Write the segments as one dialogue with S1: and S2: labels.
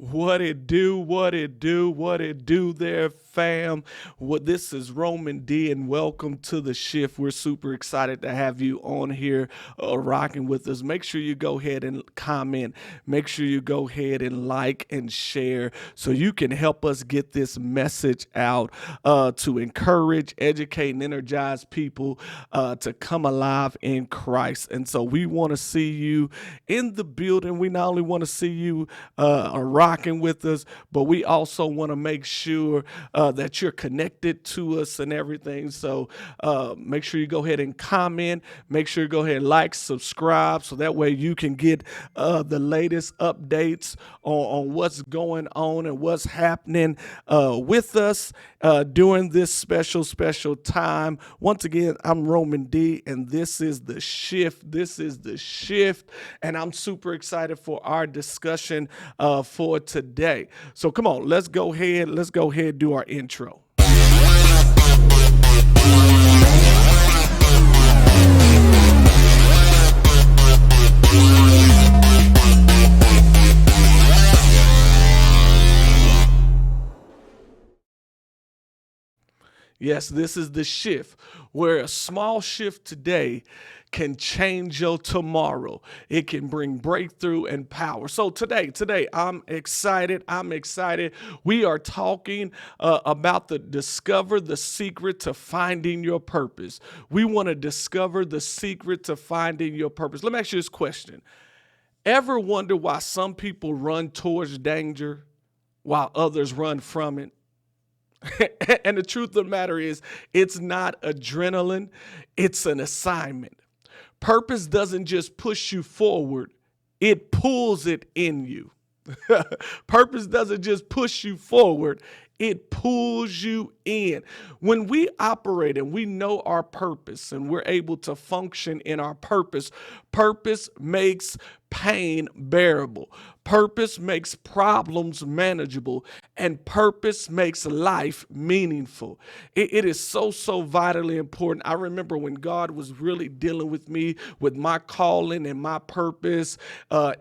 S1: What it do, what it do, what it do there, fam. This is Roman D, and welcome to the shift. We're super excited to have you on here rocking with us. Make sure you go ahead and comment. Make sure you go ahead and like and share so you can help us get this message out to encourage, educate, and energize people to come alive in Christ. And so we want to see you in the building. We not only want to see you rocking with us, but we also want to make sure that you're connected to us and everything. So make sure you go ahead and comment. Make sure you go ahead and like, subscribe, so that way you can get the latest updates on what's going on and what's happening with us during this special time. Once again, I'm Roman D, and this is the shift. This is the shift, and I'm super excited for our discussion for today. So come on, let's go ahead and do our intro. Yes, this is the shift, where a small shift today can change your tomorrow. It can bring breakthrough and power. So today, I'm excited. We are talking about discover the secret to finding your purpose. We want to discover the secret to finding your purpose. Let me ask you this question. Ever wonder why some people run towards danger while others run from it? And the truth of the matter is, it's not adrenaline, it's an assignment. Purpose doesn't just push you forward, it pulls it in you. Purpose doesn't just push you forward, it pulls you in. When we operate and we know our purpose and we're able to function in our purpose, purpose makes pain bearable. Purpose makes problems manageable, and purpose makes life meaningful. It is so vitally important. I remember when God was really dealing with me with my calling and my purpose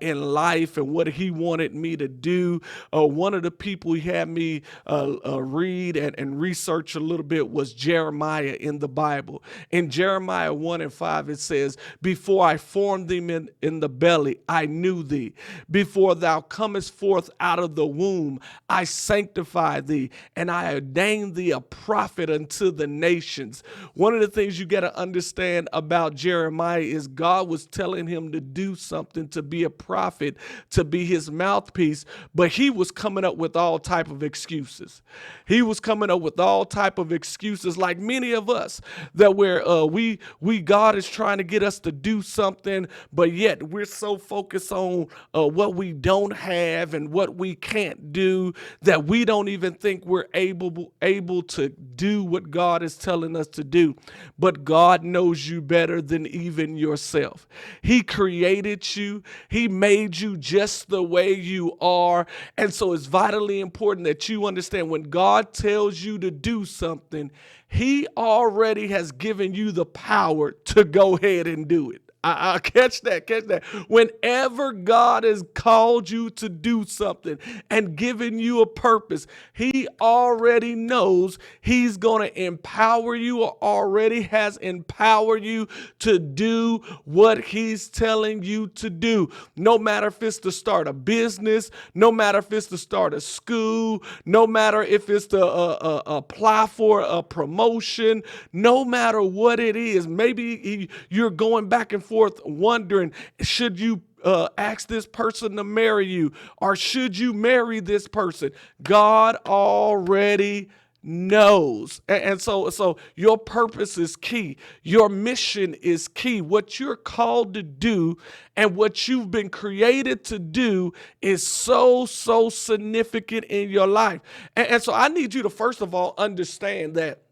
S1: in life and what He wanted me to do. One of the people He had me read and research a little bit was Jeremiah in the Bible. In Jeremiah 1:5, it says, "Before I formed thee in the belly, I knew thee. Before thou comest forth out of the womb, I sanctified thee, and I ordained thee a prophet unto the nations." One of the things you got to understand about Jeremiah is God was telling him to do something, to be a prophet, to be his mouthpiece, but he was coming up with all type of excuses. He was coming up with all type of excuses, like many of us, that where we God is trying to get us to do something, but yet we're so focused on what we don't have and what we can't do that we don't even think we're able to do what God is telling us to do. But God knows you better than even yourself. He created you. He made you just the way you are. And so it's vitally important that you understand when God tells you to do something, He already has given you the power to go ahead and do it. I catch that. Whenever God has called you to do something and given you a purpose, He already knows He's going to empower you, or already has empowered you to do what He's telling you to do. No matter if it's to start a business, no matter if it's to start a school, no matter if it's to apply for a promotion, no matter what it is. Maybe you're going back and forth wondering, should you ask this person to marry you, or should you marry this person? God already knows. And so your purpose is key. Your mission is key. What you're called to do and what you've been created to do is so significant in your life. And so I need you to first of all understand that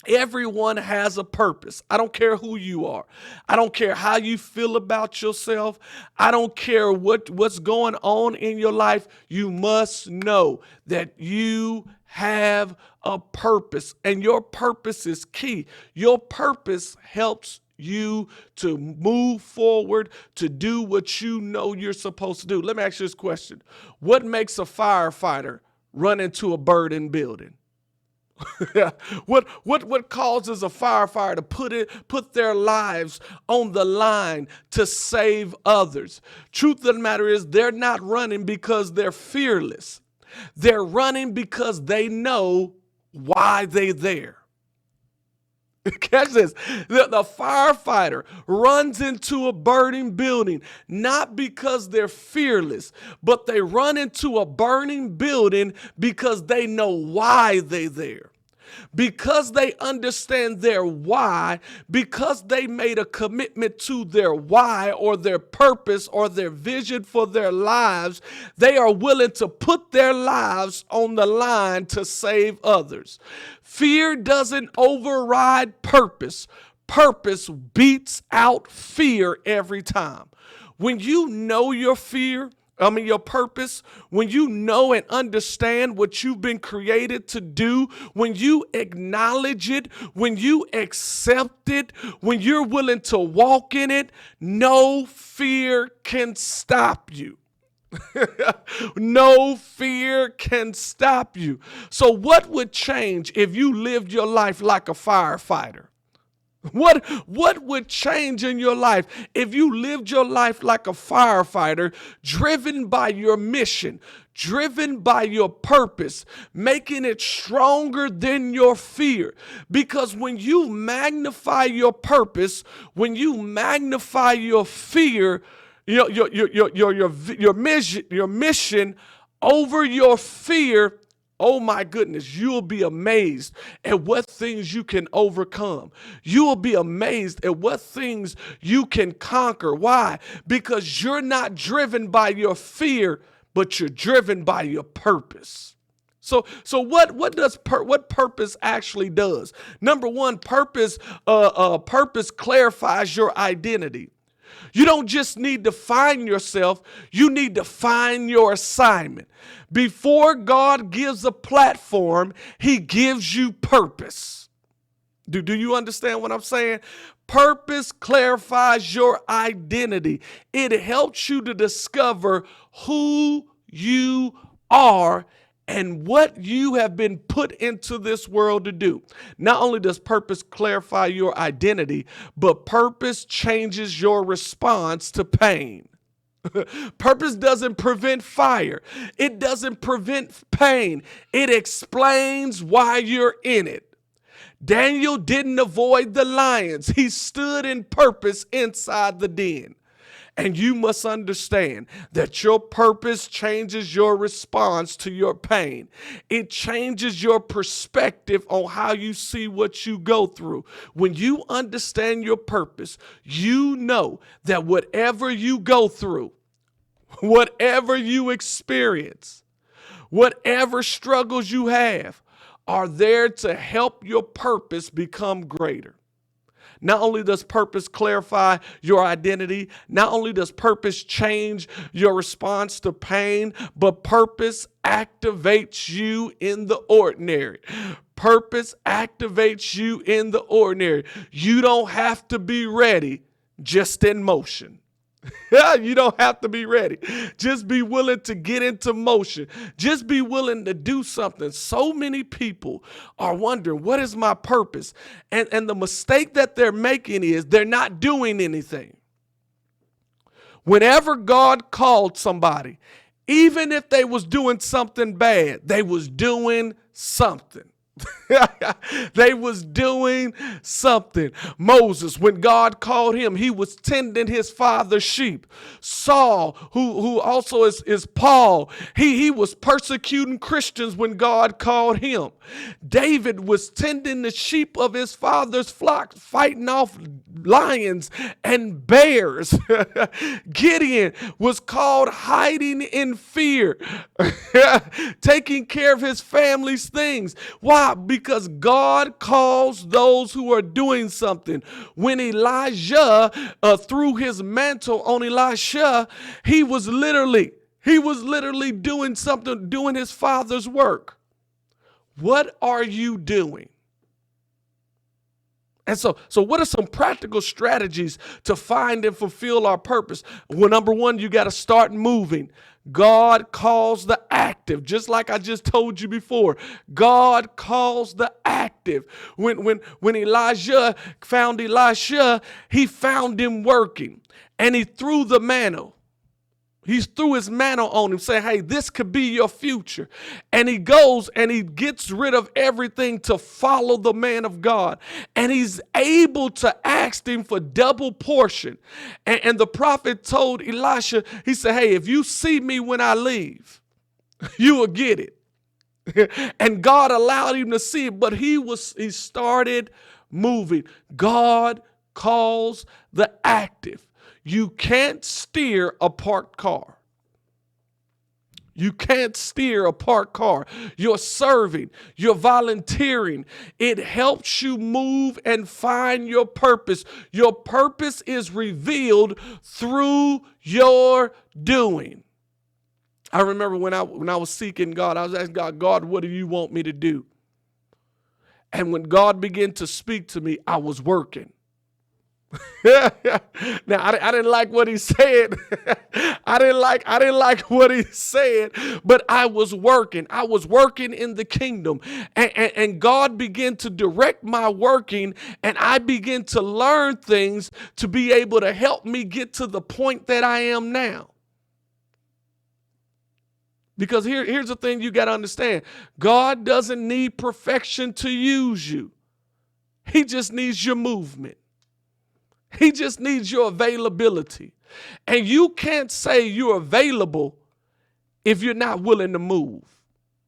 S1: everyone has a purpose. I don't care who you are. I don't care how you feel about yourself. I don't care what's going on in your life. You must know that you have a purpose, and your purpose is key. Your purpose helps you to move forward, to do what you know you're supposed to do. Let me ask you this question. What makes a firefighter run into a burning building? What causes a firefighter to put their lives on the line to save others? Truth of the matter is, they're not running because they're fearless. They're running because they know why they're there. Catch this. The firefighter runs into a burning building, not because they're fearless, but they run into a burning building because they know why they're there. Because they understand their why, because they made a commitment to their why or their purpose or their vision for their lives, they are willing to put their lives on the line to save others. Fear doesn't override purpose. Purpose beats out fear every time. When you know your your purpose, when you know and understand what you've been created to do, when you acknowledge it, when you accept it, when you're willing to walk in it, no fear can stop you. No fear can stop you. So what would change if you lived your life like a firefighter? What would change in your life if you lived your life like a firefighter, driven by your mission, driven by your purpose, making it stronger than your fear? Because when you magnify your purpose, when you magnify your fear, your mission over your fear, oh my goodness, you'll be amazed at what things you can overcome. You will be amazed at what things you can conquer. Why? Because you're not driven by your fear, but you're driven by your purpose. So what purpose actually does? Number one, purpose clarifies your identity. You don't just need to find yourself, you need to find your assignment. Before God gives a platform, he gives you purpose. Do you understand what I'm saying? Purpose clarifies your identity. It helps you to discover who you are and what you have been put into this world to do. Not only does purpose clarify your identity, but purpose changes your response to pain. Purpose doesn't prevent fire. It doesn't prevent pain. It explains why you're in it. Daniel didn't avoid the lions. He stood in purpose inside the den. And you must understand that your purpose changes your response to your pain. It changes your perspective on how you see what you go through. When you understand your purpose, you know that whatever you go through, whatever you experience, whatever struggles you have, are there to help your purpose become greater. Not only does purpose clarify your identity, not only does purpose change your response to pain, but purpose activates you in the ordinary. Purpose activates you in the ordinary. You don't have to be ready, just in motion. You don't have to be ready. Just be willing to get into motion. Just be willing to do something. So many people are wondering, what is my purpose? And the mistake that they're making is they're not doing anything. Whenever God called somebody, even if they was doing something bad, they was doing something. They was doing something. Moses, when God called him, he was tending his father's sheep. Saul, who also is Paul, he was persecuting Christians when God called him. David was tending the sheep of his father's flock, fighting off lions and bears. Gideon was called hiding in fear, taking care of his family's things. Why? Because God calls those who are doing something. When Elijah threw his mantle on Elisha, he was literally doing something, doing his father's work. What are you doing? And so what are some practical strategies to find and fulfill our purpose? Well, number one, you got to start moving. God calls the active, just like I just told you before. God calls the active. When Elijah found Elisha, he found him working, and he threw the mantle. He threw his mantle on him, saying, hey, this could be your future. And he goes and he gets rid of everything to follow the man of God. And he's able to ask him for double portion. And the prophet told Elisha, he said, hey, if you see me when I leave, you will get it. And God allowed him to see it, but he started moving. God calls the active. You can't steer a parked car. You can't steer a parked car. You're serving. You're volunteering. It helps you move and find your purpose. Your purpose is revealed through your doing. I remember when I was seeking God, I was asking God, what do you want me to do? And when God began to speak to me, I was working. Now I didn't like what he said. I didn't like what he said, but I was working. I was working in the kingdom, and God began to direct my working, and I began to learn things to be able to help me get to the point that I am now. Because here's the thing you got to understand. God doesn't need perfection to use you. He just needs your movement. He just needs your availability. And you can't say you're available if you're not willing to move.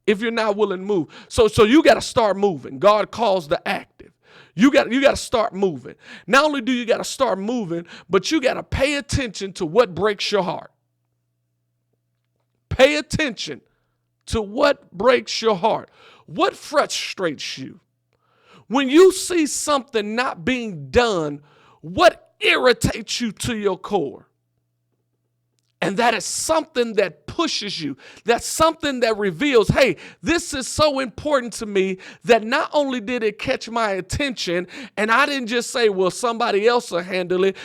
S1: If you're not willing to move. So you got to start moving. God calls the active. You got to start moving. Not only do you got to start moving, but you got to pay attention to what breaks your heart. Pay attention to what breaks your heart. What frustrates you? When you see something not being done, what irritates you to your core? And that is something that pushes you. That's something that reveals, hey, this is so important to me that not only did it catch my attention, and I didn't just say, well, somebody else will handle it.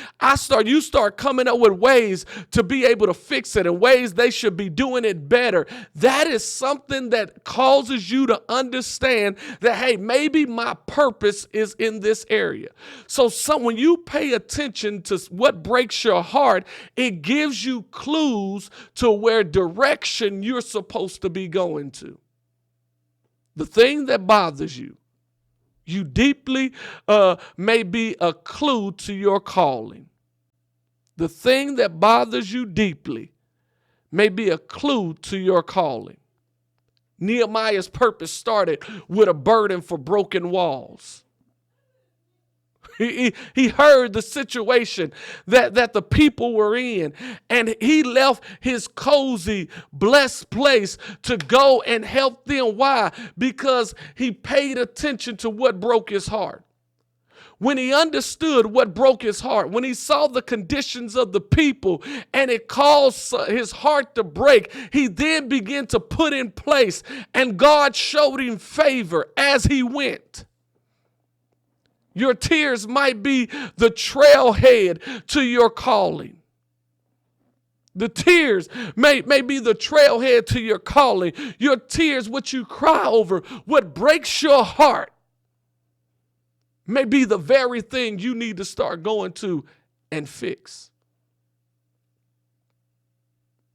S1: You start coming up with ways to be able to fix it and ways they should be doing it better. That is something that causes you to understand that, hey, maybe my purpose is in this area. So when you pay attention to what breaks your heart, it gives you clues to where direction you're supposed to be going to. The thing that bothers you deeply may be a clue to your calling. The thing that bothers you deeply may be a clue to your calling. Nehemiah's purpose started with a burden for broken walls. He heard the situation that the people were in, and he left his cozy, blessed place to go and help them. Why? Because he paid attention to what broke his heart. When he understood what broke his heart, when he saw the conditions of the people and it caused his heart to break, he then began to put in place, and God showed him favor as he went. Your tears might be the trailhead to your calling. The tears may be the trailhead to your calling. Your tears, what you cry over, what breaks your heart, may be the very thing you need to start going to and fix.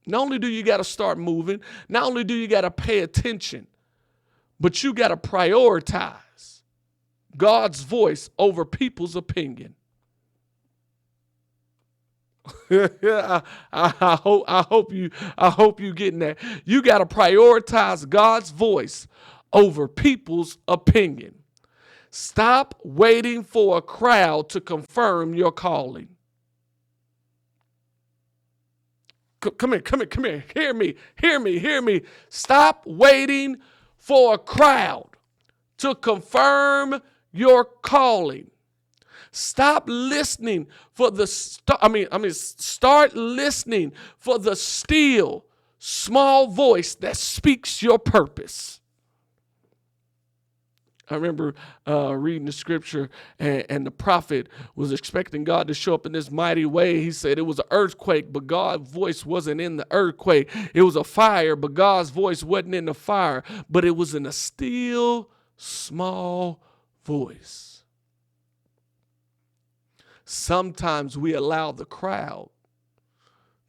S1: Not only do you got to start moving, not only do you got to pay attention, but you got to prioritize God's voice over people's opinion. I hope you getting that. You got to prioritize God's voice over people's opinion. Stop waiting for a crowd to confirm your calling. Come here. Hear me. Stop waiting for a crowd to confirm your calling. Stop listening for start listening for the still, small voice that speaks your purpose. I remember reading the scripture, and the prophet was expecting God to show up in this mighty way. He said it was an earthquake, but God's voice wasn't in the earthquake. It was a fire, but God's voice wasn't in the fire, but it was in a still, small voice. Sometimes we allow the crowd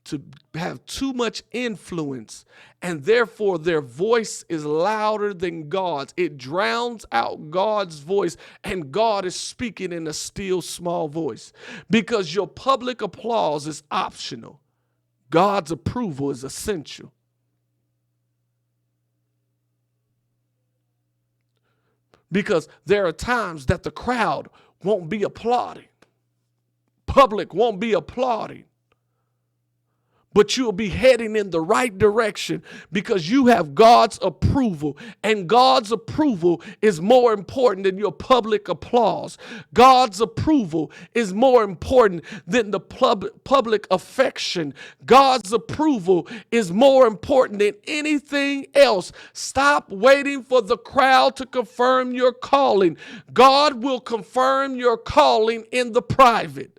S1: to have too much influence, and therefore their voice is louder than God's. It drowns out God's voice, and God is speaking in a still small voice, because your public applause is optional. God's approval is essential. Because there are times that the crowd won't be applauding. Public won't be applauding. But you'll be heading in the right direction because you have God's approval. And God's approval is more important than your public applause. God's approval is more important than the public affection. God's approval is more important than anything else. Stop waiting for the crowd to confirm your calling. God will confirm your calling in the private.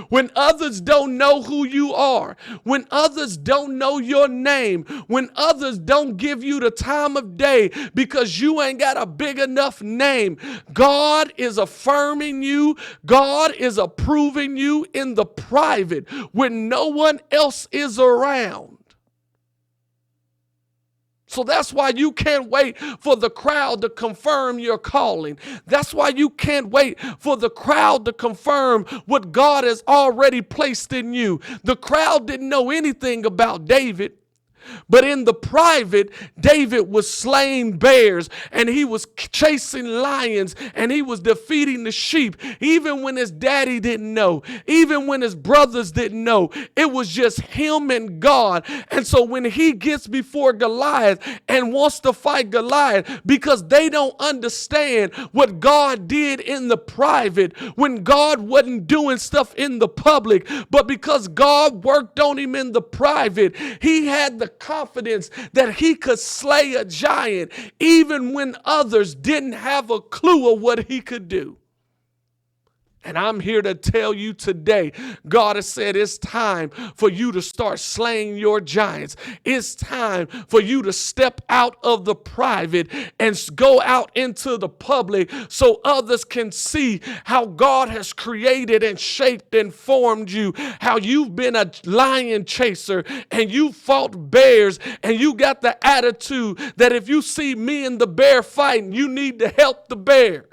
S1: When others don't know who you are, when others don't know your name, when others don't give you the time of day because you ain't got a big enough name, God is affirming you. God is approving you in the private when no one else is around. So that's why you can't wait for the crowd to confirm your calling. That's why you can't wait for the crowd to confirm what God has already placed in you. The crowd didn't know anything about David. But in the private, David was slaying bears, and he was chasing lions, and he was defeating the sheep, even when his daddy didn't know, even when his brothers didn't know. It was just him and God. And so when he gets before Goliath and wants to fight Goliath, because they don't understand what God did in the private, when God wasn't doing stuff in the public, but because God worked on him in the private, he had the confidence that he could slay a giant even when others didn't have a clue of what he could do. And I'm here to tell you today, God has said it's time for you to start slaying your giants. It's time for you to step out of the private and go out into the public so others can see how God has created and shaped and formed you, how you've been a lion chaser and you fought bears, and you got the attitude that if you see me and the bear fighting, you need to help the bear.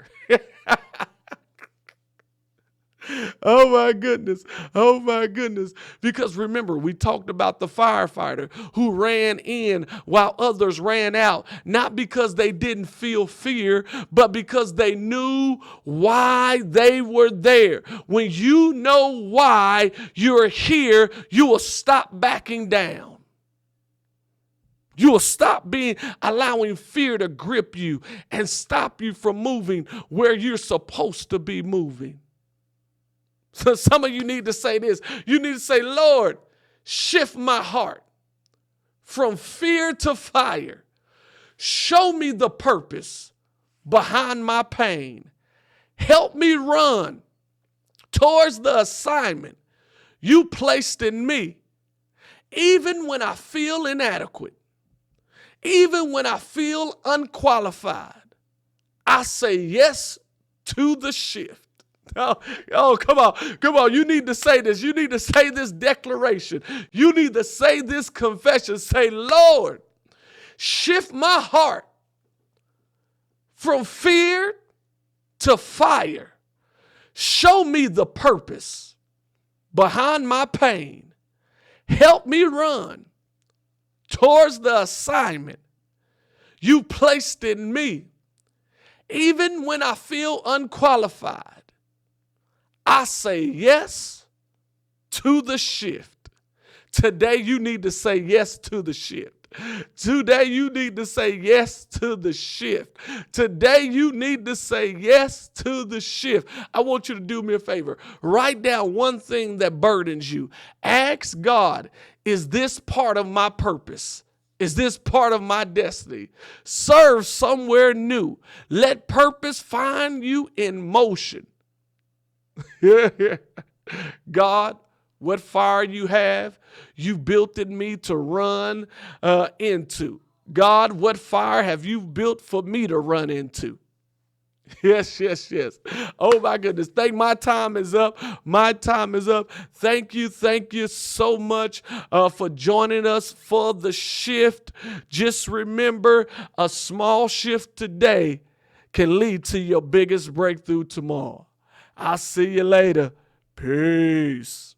S1: Oh my goodness. Oh my goodness. Because remember, we talked about the firefighter who ran in while others ran out, not because they didn't feel fear, but because they knew why they were there. When you know why you're here, you will stop backing down. You will stop allowing fear to grip you and stop you from moving where you're supposed to be moving. So some of you need to say this. You need to say, Lord, shift my heart from fear to fire. Show me the purpose behind my pain. Help me run towards the assignment you placed in me. Even when I feel inadequate, even when I feel unqualified, I say yes to the shift. Oh, come on. You need to say this. You need to say this declaration. You need to say this confession. Say, Lord, shift my heart from fear to fire. Show me the purpose behind my pain. Help me run towards the assignment you placed in me. Even when I feel unqualified, I say yes to the shift. Today you need to say yes to the shift. Today you need to say yes to the shift. Today you need to say yes to the shift. I want you to do me a favor. Write down one thing that burdens you. Ask God, is this part of my purpose? Is this part of my destiny? Serve somewhere new. Let purpose find you in motion. God, what fire you have, you built in me to run into. God, what fire have you built for me to run into? Yes, yes, yes. Oh my goodness. My time is up. My time is up. Thank you so much for joining us for the shift. Just remember, a small shift today can lead to your biggest breakthrough tomorrow. I'll see you later. Peace.